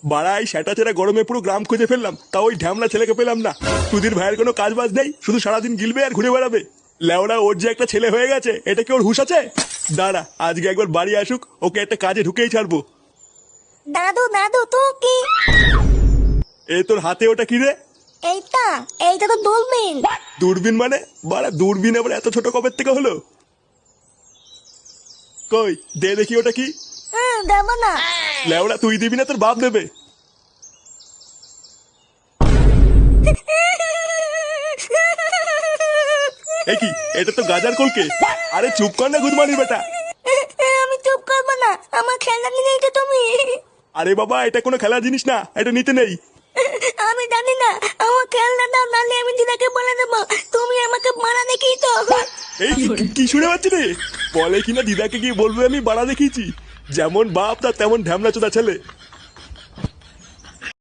বাড়াই সেটা ছেড়ে গরমে পুরো গ্রাম খুঁজে ফেললাম, তা ওই ঢ্যামলা ছেলেকে পেলাম না। সুধীর ভাইয়ের কোনো কাজ বাজ নেই, শুধু সারাদিন গিলবে আর ঘুরে বেড়াবে। লেওড়া ওর যে একটা ছেলে হয়ে গেছে, এটা কি ওর হুঁশ আছে? দাঁড়া, আজকে একবার বাড়ি আসুক, ওকে একটা কাজে ঢুকেই ছাড়বো। দাদু দাদু তো কি? এ তোর হাতে ওটা কি রে? এইটা এইটা তো দূরবীন। দূরবীন মানে? বাড়া দূরবীন আবার এত ছোট কবে থেকে হলো? কই দে দেখি ওটা কি। দেবো না। লেওড়া তুই দিবি না, তোর বাপ দেবে। এ কি, এটা তো গাজার কলকে। আরে চুপ কর না গুদমানির বেটা। আমি চুপ করবো না, আমার খেলনা নিয়ে তো তুমি। আরে বাবা, এটা কোনো খেলার জিনিস না, এটা নিতে নেই। আমি জানি না, আমার খেলনা দাও, নাহলে আমি দিদাকে বলে দেবো তুমি আমাকে মারা দেখিয়ে তো। এই কি শুনে পাচ্ছি রে? বলে কিনা দিদাকে গিয়ে বলবে আমি বাড়া দেখিয়েছি। যেমন বাপ তার তেমন ঢ্যামলা চোদা ছেলে।